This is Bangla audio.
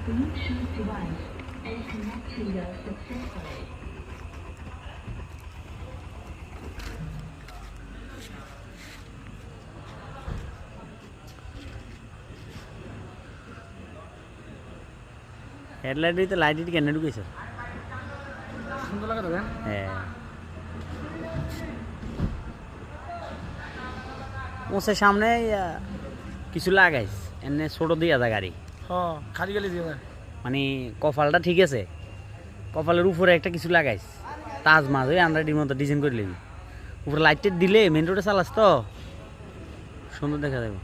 Bluetooth device and connecting successfully. Headlight দিতে লাইট দিতে কেন ঢুকেছে সুন্দর লাগে দেবেন হ্যাঁ ওসে সামনে কিছু লাগাইস এনে ছোট দিয়া যা গাড়ি হ্যাঁ খালি গেলে দিয়ে দেয় মানে কপালটা ঠিক আছে কপালের উপরে একটা কিছু লাগাইস তাজ মাছ ওই আন্ডারটির মতো ডিজাইন করে নিবি উপরে লাইটটা দিলে মেন রোডে চালাস তো সুন্দর দেখা যাবে